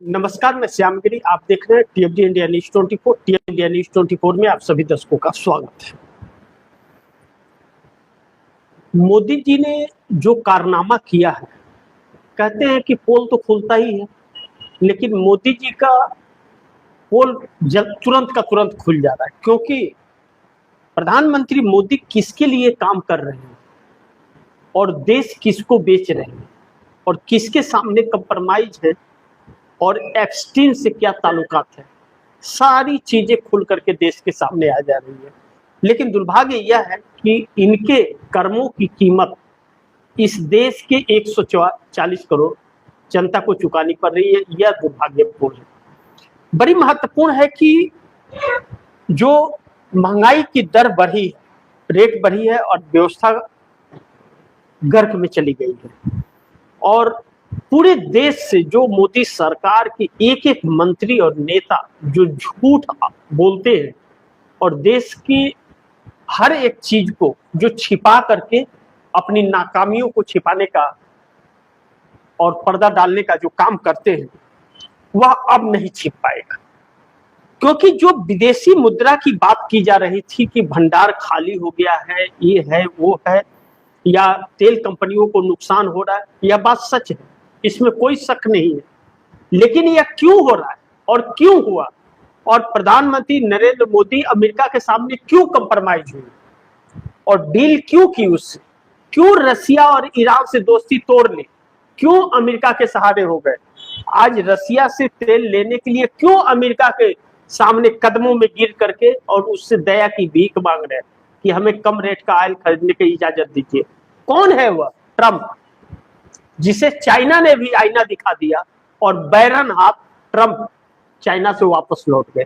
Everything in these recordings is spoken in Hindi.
नमस्कार, मैं श्यामगिरी। आप देख रहे हैं टीएफडी इंडिया न्यूज 24। टीएफडी इंडिया न्यूज 24 में आप सभी दर्शकों का स्वागत है। मोदी जी ने जो कारनामा किया है, कहते हैं कि पोल तो खुलता ही है, लेकिन मोदी जी का पोल तुरंत का तुरंत खुल जा रहा है, क्योंकि प्रधानमंत्री मोदी किसके लिए काम कर रहे हैं और देश किसको बेच रहे हैं और किसके सामने कंप्रोमाइज है और एक्सट्रीम से क्या ताल्लुकात है, सारी चीजें खुल करके देश के सामने आ जा रही है। लेकिन दुर्भाग्य यह है कि इनके कर्मों की कीमत इस देश के 140 करोड़ जनता को चुकानी पड़ रही है। यह दुर्भाग्यपूर्ण है। बड़ी महत्वपूर्ण है कि जो महंगाई की दर बढ़ी, रेट बढ़ी है और व्यवस्था गर्क में चली गई है, और पूरे देश से जो मोदी सरकार के एक एक मंत्री और नेता जो झूठ बोलते हैं और देश की हर एक चीज को जो छिपा करके अपनी नाकामियों को छिपाने का और पर्दा डालने का जो काम करते हैं, वह अब नहीं छिप पाएगा। क्योंकि जो विदेशी मुद्रा की बात की जा रही थी कि भंडार खाली हो गया है, ये है वो है, या तेल कंपनियों को नुकसान हो रहा है, यह बात सच है, इसमें कोई शक नहीं है। लेकिन यह क्यों हो रहा है और क्यों हुआ, और प्रधानमंत्री नरेंद्र मोदी अमेरिका के सामने क्यों कंप्रोमाइज हुए और डील क्यों की उससे, क्यों रसिया और ईरान से दोस्ती तोड़ ली, क्यों अमेरिका के सहारे हो गए, आज रसिया से तेल लेने के लिए क्यों अमेरिका के सामने कदमों में गिर करके और उससे दया की भीख मांग रहे हैं कि हमें कम रेट का ऑयल खरीदने की इजाजत दीजिए। कौन है वह? ट्रंप, जिसे चाइना ने भी आईना दिखा दिया और बैरन हाथ ट्रंप चाइना से वापस लौट गए।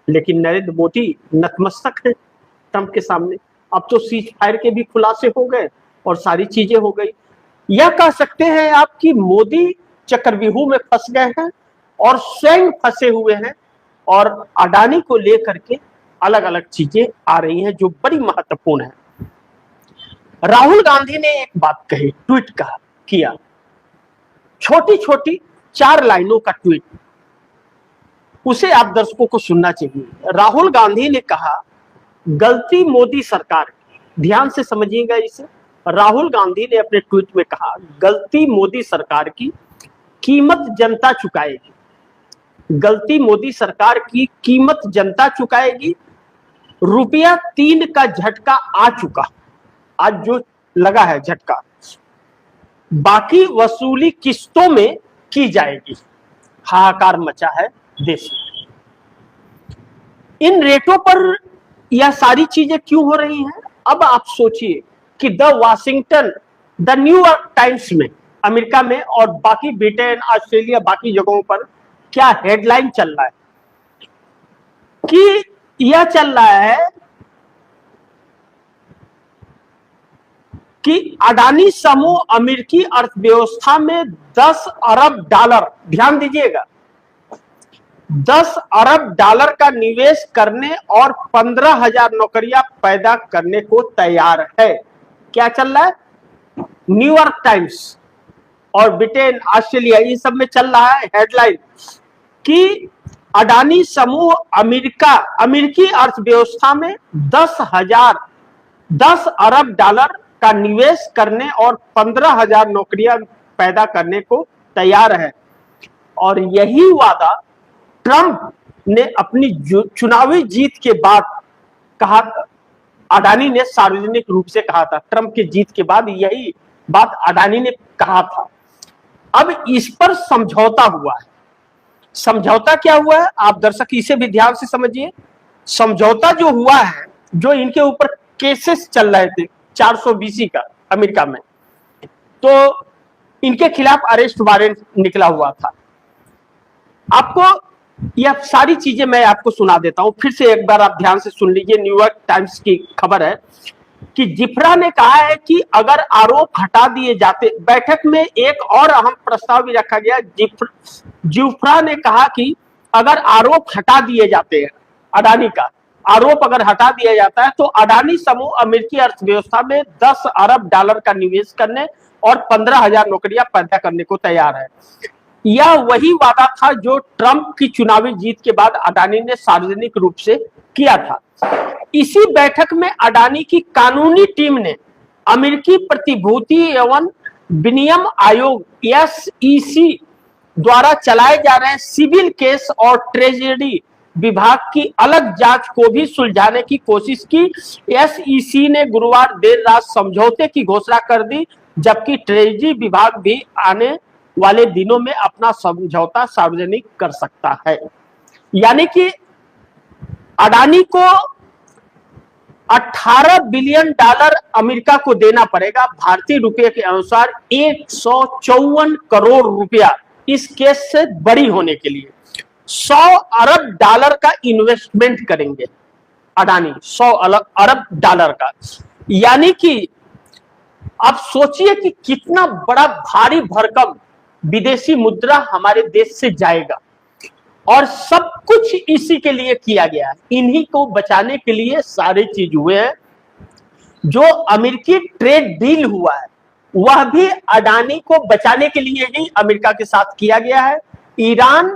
लेकिन नरेंद्र मोदी नतमस्तक है ट्रंप के सामने। अब तो सीज फायर के भी खुलासे हो गए और सारी चीजें हो गई। यह कह सकते हैं आप कि मोदी चक्रव्यूह में फंस गए हैं और स्वयं फंसे हुए हैं, और अडानी को लेकर के अलग अलग चीजें आ रही हैं जो बड़ी महत्वपूर्ण है। राहुल गांधी ने एक बात कही, ट्वीट किया, छोटी छोटी 4 लाइनों का ट्वीट, उसे आप दर्शकों को सुनना चाहिए। राहुल गांधी ने कहा, गलती मोदी सरकार की। ध्यान से समझिएगा इसे। राहुल गांधी ने अपने ट्वीट में कहा, गलती मोदी सरकार की, कीमत जनता चुकाएगी। गलती मोदी सरकार की, कीमत जनता चुकाएगी। रुपया 3 का झटका आ चुका, आज जो लगा है झटका, बाकी वसूली किस्तों में की जाएगी। हाहाकार मचा है देश में। इन रेटों पर यह सारी चीजें क्यों हो रही हैं? अब आप सोचिए कि द न्यूयॉर्क टाइम्स में, अमेरिका में और बाकी ब्रिटेन, ऑस्ट्रेलिया, बाकी जगहों पर क्या हेडलाइन चल रहा है कि यह चल रहा है कि अडानी समूह अमेरिकी अर्थव्यवस्था में 10 अरब डॉलर, ध्यान दीजिएगा, 10 अरब डॉलर का निवेश करने और 15,000 नौकरियां पैदा करने को तैयार है। क्या चल रहा है? न्यूयॉर्क टाइम्स और ब्रिटेन, ऑस्ट्रेलिया, इन सब में चल रहा है हेडलाइन कि अडानी समूह अमेरिकी अर्थव्यवस्था में 10 अरब डॉलर का निवेश करने और 15,000 नौकरियां पैदा करने को तैयार है। और यही वादा ट्रंप ने अपनी चुनावी जीत के बाद कहा, अडानी ने सार्वजनिक रूप से कहा था। ट्रंप की जीत के बाद यही बात अडानी ने कहा था। अब इस पर समझौता हुआ है। समझौता क्या हुआ है, आप दर्शक इसे भी ध्यान से समझिए। समझौता जो हुआ है, जो इनके ऊपर केसेस चल रहे थे 420 का अमेरिका में, तो इनके खिलाफ अरेस्ट वारंट निकला हुआ था। आपको यह सारी चीजें मैं आपको सुना देता हूं, फिर से एक बार आप ध्यान से सुन लीजिए। न्यूयॉर्क टाइम्स की खबर है कि जिफ्रा ने कहा है कि अगर आरोप हटा दिए जाते, बैठक में एक और अहम प्रस्ताव भी रखा गया। जिफ्रा ने कहा कि अगर आरोप हटा दिए जाते हैं, अडानी का आरोप अगर हटा दिया जाता है, तो अडानी समूह अमेरिकी अर्थव्यवस्था में 10 अरब डॉलर का निवेश करने और 15,000 नौकरियां पैदा करने को तैयार है। यह वही वादा था जो ट्रंप की चुनावी जीत के बाद अडानी ने सार्वजनिक रूप से किया था। इसी बैठक में अडानी की कानूनी टीम ने अमेरिकी प्रतिभूति एवं विनिमय आयोग SEC द्वारा चलाए जा रहे सिविल केस और ट्रेजरी विभाग की अलग जांच को भी सुलझाने की कोशिश की। SEC ने गुरुवार देर रात समझौते की घोषणा कर दी, जबकि ट्रेजरी विभाग भी आने वाले दिनों में अपना समझौता सार्वजनिक कर सकता है। यानी कि अडानी को 18 बिलियन डॉलर अमेरिका को देना पड़ेगा। भारतीय रुपये के अनुसार 154 करोड़ रुपया इस केस से बरी होने के लिए 100 अरब डॉलर का इन्वेस्टमेंट करेंगे अडानी, 100 अरब डॉलर का। यानी कि आप सोचिए कि कितना बड़ा भारी भरकम विदेशी मुद्रा हमारे देश से जाएगा, और सब कुछ इसी के लिए किया गया है। इन्हीं को बचाने के लिए सारे चीज हुए हैं। जो अमेरिकी ट्रेड डील हुआ है वह भी अडानी को बचाने के लिए ही अमेरिका के साथ किया गया है। ईरान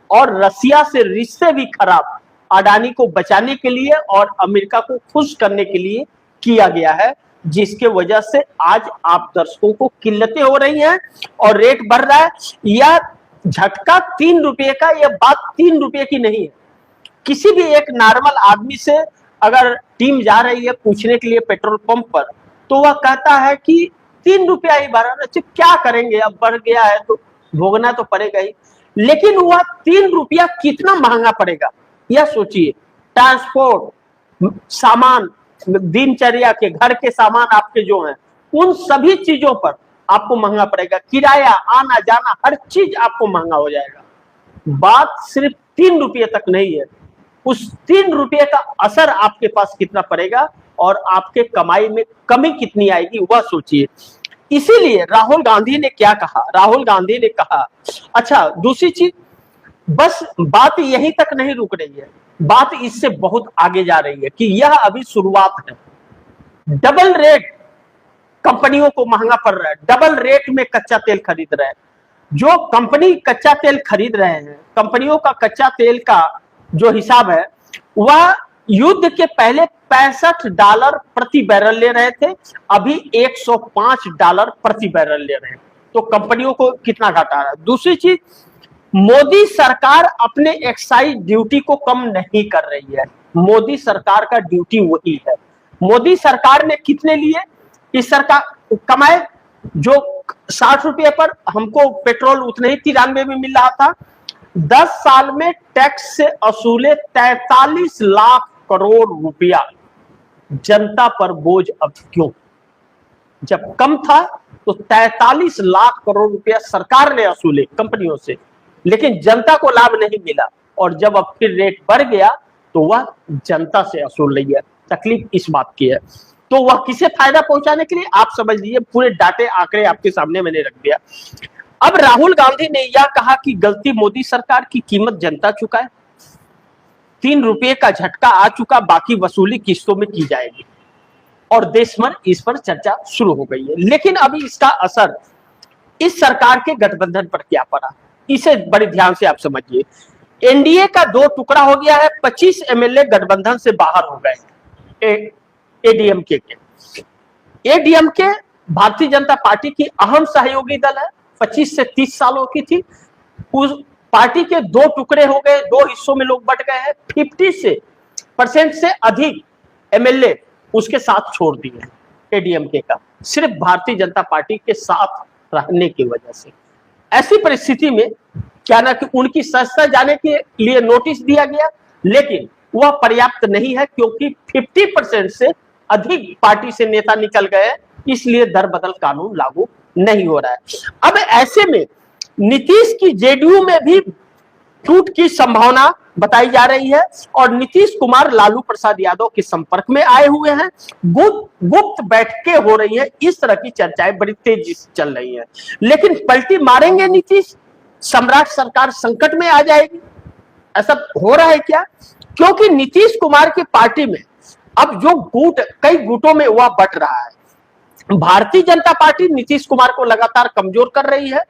और रसिया से रिश्ते भी खराब अडानी को बचाने के लिए और अमेरिका को खुश करने के लिए किया गया है, जिसके वजह से आज आप दर्शकों को किल्लतें हो रही हैं और रेट बढ़ रहा है। यह झटका 3 रुपये का, यह बात 3 रुपये की नहीं है। किसी भी एक नॉर्मल आदमी से अगर टीम जा रही है पूछने के लिए पेट्रोल पंप पर, तो वह कहता है कि 3 रुपया ही बढ़ा, क्या करेंगे, अब बढ़ गया है तो भोगना तो पड़ेगा ही। लेकिन वह 3 रुपया कितना महंगा पड़ेगा यह सोचिए। ट्रांसपोर्ट, सामान, दिनचर्या के घर के सामान आपके जो हैं उन सभी चीजों पर आपको महंगा पड़ेगा। किराया, आना जाना, हर चीज आपको महंगा हो जाएगा। बात सिर्फ 3 रुपये तक नहीं है, उस 3 रुपये का असर आपके पास कितना पड़ेगा और आपके कमाई में कमी कितनी आएगी वह सोचिए। इसीलिए राहुल गांधी ने क्या कहा, राहुल गांधी ने कहा, अच्छा दूसरी चीज, बस बात यहीं तक नहीं रुक रही है, बात इससे बहुत आगे जा रही है कि यह अभी शुरुआत है। डबल रेट कंपनियों को महंगा पड़ रहा है, डबल रेट में कच्चा तेल खरीद रहे हैं। जो कंपनी कच्चा तेल खरीद रहे हैं, कंपनियों का कच्चा तेल का जो हिसाब है वह युद्ध के पहले $65 प्रति बैरल ले रहे थे, अभी $105 प्रति बैरल ले रहे हैं। तो कंपनियों को कितना घाटा है। दूसरी चीज, मोदी सरकार अपने एक्साइज ड्यूटी को कम नहीं कर रही है। मोदी सरकार का ड्यूटी वही है। मोदी सरकार ने कितने लिए इस सरकार कमाए, जो 60 रुपये पर हमको पेट्रोल उतने ही 93 में मिल रहा था, 10 साल में टैक्स से असूले 43 लाख करोड़ रुपया जनता पर बोझ अब क्यों? जब कम था तो 43 लाख करोड़ रुपया सरकार ने असूले कंपनियों से, लेकिन जनता को लाभ नहीं मिला। और जब अब फिर रेट बढ़ गया तो वह जनता से असूल रही है। तकलीफ इस बात की है। तो वह किसे फायदा पहुंचाने के लिए, आप समझ लीजिए, पूरे डाटे आंकड़े आपके सामने मैंने रख दिया। अब राहुल गांधी ने यह कहा कि गलती मोदी सरकार की, कीमत जनता चुकाए। 3 रुपये का झटका आ चुका, बाकी वसूली किस्तों में की जाएगी और देश भर इस पर चर्चा शुरू हो गई है। लेकिन अभी इसका असर इस सरकार के गठबंधन पर क्या पड़ा, इसे बड़े ध्यान से आप समझिए। एनडीए का 2 टुकड़ा हो गया है, 25 एमएलए गठबंधन से बाहर हो गए। एडीएमके के एडीएमके भारतीय जनता पार्टी की अहम सहयोगी दल है, 25 से 30 सालों की थी। उस पार्टी के 2 टुकड़े हो गए, 2 हिस्सों में लोग बट गए हैं। 50% से अधिक एमएलए उसके साथ छोड़ दिए एडीएमके का, सिर्फ भारतीय जनता पार्टी के साथ रहने की वजह से। ऐसी परिस्थिति में क्या ना कि उनकी संस्था जाने के लिए नोटिस दिया गया, लेकिन वह पर्याप्त नहीं है क्योंकि 50% से अधिक पार्टी से नेता निकल गए, इसलिए दर बदल कानून लागू नहीं हो रहा है। अब ऐसे में नीतीश की जेडीयू में भी टूट की संभावना बताई जा रही है और नीतीश कुमार लालू प्रसाद यादव के संपर्क में आए हुए हैं। गुप्त बैठकें हो रही है, इस तरह की चर्चाएं बड़ी तेजी से चल रही हैं। लेकिन पलटी मारेंगे नीतीश, सम्राट सरकार संकट में आ जाएगी, ऐसा हो रहा है क्या? क्योंकि नीतीश कुमार की पार्टी में अब जो गुट, कई गुटों में वह बट रहा है। भारतीय जनता पार्टी नीतीश कुमार को लगातार कमजोर कर रही है,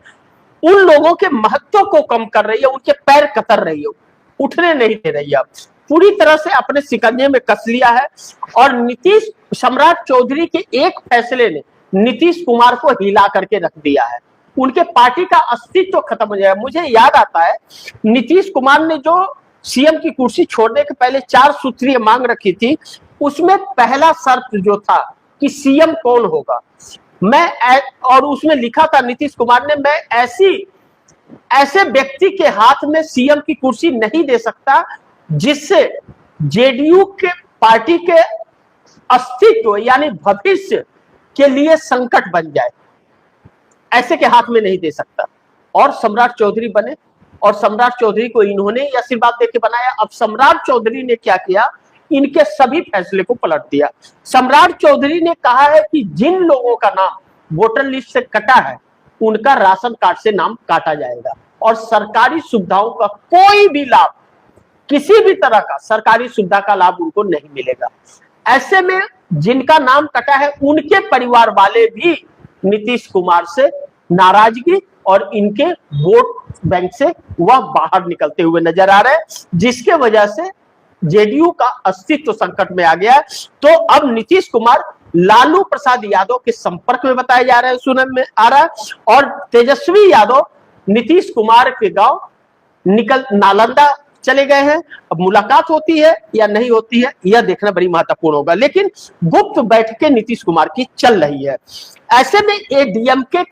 उन लोगों के महत्व को कम कर रही है, उनके पैर कतर रही है, उठने नहीं दे रही है। अब पूरी तरह से अपने शिकंजे में कस लिया है। और नीतीश सम्राट चौधरी के एक फैसले ने नीतीश कुमार को हिला करके रख दिया है। उनके पार्टी का अस्तित्व खत्म हो जाएगा। मुझे याद आता है नीतीश कुमार ने जो सीएम की कुर्सी छोड़ने के पहले 4 सूत्रीय मांग रखी थी, उसमें पहला शर्त जो था कि सीएम कौन होगा, और उसमें लिखा था नीतीश कुमार ने, मैं ऐसे व्यक्ति के हाथ में सीएम की कुर्सी नहीं दे सकता जिससे जेडीयू के पार्टी के अस्तित्व यानी भविष्य के लिए संकट बन जाए, ऐसे के हाथ में नहीं दे सकता। और सम्राट चौधरी बने, और सम्राट चौधरी को इन्होंने आशीर्वाद देके बनाया। अब सम्राट चौधरी ने क्या किया, इनके सभी फैसले को पलट दिया। सम्राट चौधरी ने कहा है कि जिन लोगों का नाम वोटर लिस्ट से कटा है उनका राशन कार्ड से नाम काटा जाएगा, और सरकारी सुविधाओं का कोई भी लाभ, किसी भी तरह का सरकारी सुविधा का लाभ उनको नहीं मिलेगा। ऐसे में जिनका नाम कटा है उनके परिवार वाले भी नीतीश कुमार से नाराजगी और इनके वोट बैंक से वह बाहर निकलते हुए नजर आ रहे हैं, जिसके वजह से जेडीयू का अस्तित्व संकट में आ गया है। तो अब नीतीश कुमार लालू प्रसाद यादव के संपर्क में बताया जा रहा है, सुनने में आ रहा है, और तेजस्वी यादव नीतीश कुमार के गांव नालंदा चले गए हैं। अब मुलाकात होती है या नहीं होती है यह देखना बड़ी महत्वपूर्ण होगा, लेकिन गुप्त बैठकें नीतीश कुमार की चल रही है। ऐसे में एडीएमके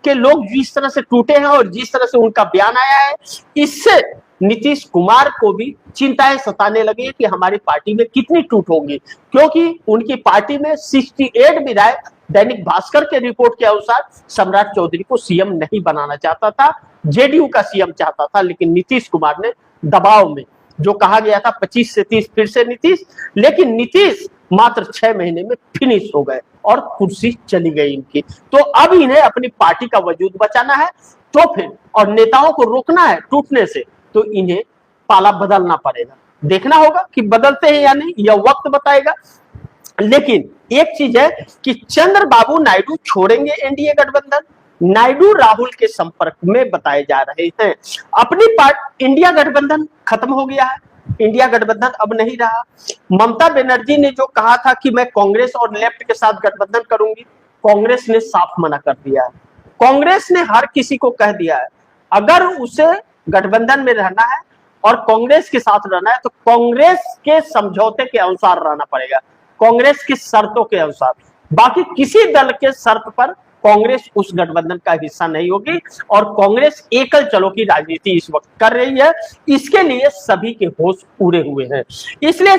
के लोग जिस तरह से टूटे हैं और जिस तरह से उनका बयान आया है, इससे नीतीश कुमार को भी चिंताएं सताने लगी कि हमारी पार्टी में कितनी टूट होगी, क्योंकि उनकी पार्टी में 68 विधायक, दैनिक भास्कर के रिपोर्ट के अनुसार सम्राट चौधरी को सीएम नहीं बनाना चाहता था, जेडीयू का सीएम चाहता था, लेकिन नीतीश कुमार ने दबाव में, जो कहा गया था 25 से 30 फिर से नीतीश, लेकिन नीतीश मात्र 6 महीने में फिनिश हो गए और कुर्सी चली गई इनकी। तो अब इन्हें अपनी पार्टी का वजूद बचाना है, तो फिर और नेताओं को रोकना है टूटने से, तो इन्हें पाला बदलना पड़ेगा। देखना होगा कि बदलते हैं या नहीं, यह वक्त बताएगा। लेकिन एक चीज है कि चंद्रबाबू नायडू छोड़ेंगे एनडीए गठबंधन। नायडू राहुल के संपर्क में बताए जा रहे हैं। अपनी पार्टी इंडिया गठबंधन खत्म हो गया है, इंडिया गठबंधन अब नहीं रहा। ममता बनर्जी ने जो कहा था कि मैं कांग्रेस और लेफ्ट के साथ गठबंधन करूंगी, कांग्रेस ने साफ मना कर दिया है। कांग्रेस ने हर किसी को कह दिया है अगर उसे गठबंधन में रहना है और कांग्रेस के साथ रहना है तो कांग्रेस के समझौते के अनुसार रहना पड़ेगा, कांग्रेस की शर्तों के अनुसार। बाकी किसी दल के शर्त पर कांग्रेस उस गठबंधन का हिस्सा नहीं होगी, और कांग्रेस एकल चलो की राजनीति इस वक्त कर रही है। इसके लिए सभी के होश उड़े हुए हैं। इसलिए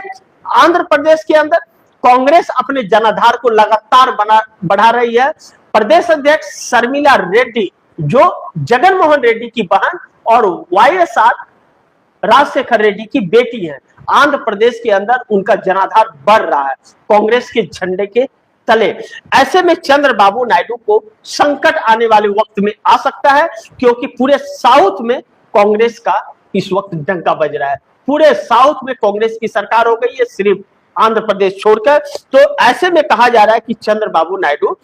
आंध्र प्रदेश के अंदर कांग्रेस अपने जनाधार को लगातार बढ़ा रही है। प्रदेश अध्यक्ष शर्मिला रेड्डी, जो जगनमोहन रेड्डी की बहन और वाईएसआर राजशेखर रेड्डी की बेटी है, आंध्र प्रदेश के अंदर उनका जनाधार बढ़ रहा है कांग्रेस के झंडे के तले। ऐसे में चंद्रबाबू नायडू को संकट आने वाले वक्त में आ सकता है, क्योंकि पूरे साउथ में कांग्रेस का इस वक्त डंका बज रहा है। पूरे साउथ में कांग्रेस की सरकार हो गई है, सिर्फ आंध्र प्रदेश छोड़कर। तो ऐसे में कहा जा रहा है कि चंद्रबाबू नायडू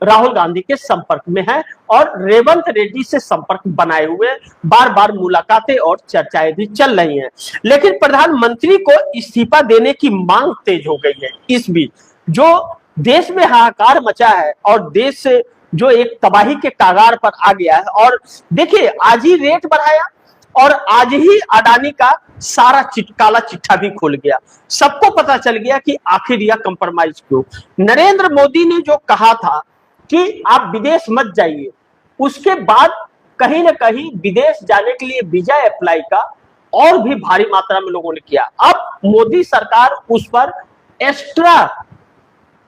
राहुल गांधी के संपर्क में है और रेवंत रेड्डी से संपर्क बनाए हुए, बार बार मुलाकातें और चर्चाएं भी चल रही हैं। लेकिन प्रधानमंत्री को इस्तीफा देने की मांग तेज हो गई है। इस बीच जो देश में हाहाकार मचा है और देश से जो एक तबाही के कागार पर आ गया है, और देखिए आज ही रेट बढ़ाया और आज ही अडानी का सारा काला चिट्ठा भी खुल गया। सबको पता चल गया कि आखिर यह कंप्रोमाइज क्यों। नरेंद्र मोदी ने जो कहा था कि आप विदेश मत जाइए, उसके बाद कहीं ना कहीं विदेश जाने के लिए वीजा अप्लाई का और भी भारी मात्रा में लोगों ने किया। अब मोदी सरकार उस पर एक्स्ट्रा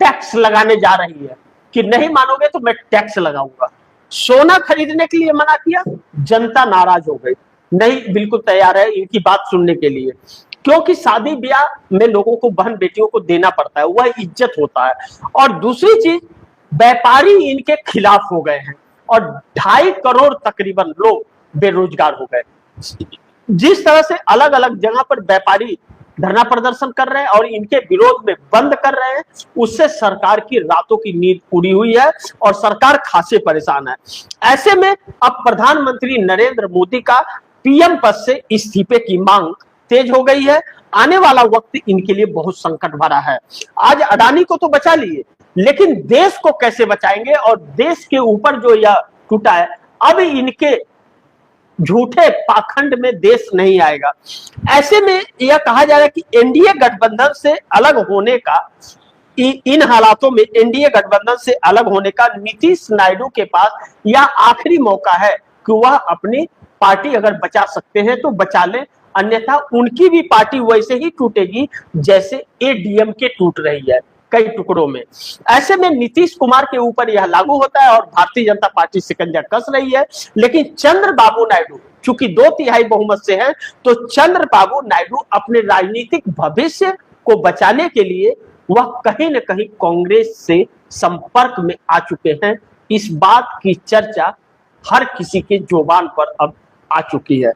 टैक्स लगाने जा रही है कि नहीं मानोगे तो मैं टैक्स लगाऊंगा। सोना खरीदने के लिए मना किया, जनता नाराज हो गई, नहीं बिल्कुल तैयार है इनकी बात सुनने के लिए, क्योंकि शादी ब्याह में लोगों को बहन बेटियों को देना पड़ता है, वह इज्जत होता है। और दूसरी चीज, व्यापारी इनके खिलाफ हो गए हैं और 2.5 करोड़ तकरीबन लोग बेरोजगार हो गए। जिस तरह से अलग अलग जगह पर व्यापारी धरना प्रदर्शन कर रहे हैं और इनके विरोध में बंद कर रहे हैं, उससे सरकार की रातों की नींद उड़ी हुई है और सरकार खासे परेशान है। ऐसे में अब प्रधानमंत्री नरेंद्र मोदी का पीएम पद से इस्तीफे की मांग तेज हो गई है। आने वाला वक्त इनके लिए बहुत संकट भरा है। आज अडानी को तो बचा लिए, लेकिन देश को कैसे बचाएंगे? और देश के ऊपर जो यह टूटा है, अब इनके झूठे पाखंड में देश नहीं आएगा। ऐसे में यह कहा जा रहा है कि एनडीए गठबंधन से अलग होने का, इन हालातों में एनडीए गठबंधन से अलग होने का नीतीश नायडू के पास यह आखिरी मौका है कि वह अपनी पार्टी अगर बचा सकते हैं तो बचा लें, अन्यथा उनकी भी पार्टी वैसे ही टूटेगी जैसे एडीएमके टूट रही है कई टुकड़ों में। ऐसे में नीतीश कुमार के ऊपर यह लागू होता है और भारतीय जनता पार्टी शिकंजा कस रही है। लेकिन चंद्रबाबू नायडू चूंकि 2/3 बहुमत से हैं, तो चंद्रबाबू नायडू अपने राजनीतिक भविष्य को बचाने के लिए वह कहीं न कहीं कांग्रेस से संपर्क में आ चुके हैं। इस बात की चर्चा हर किसी के जुबान पर अब आ चुकी है।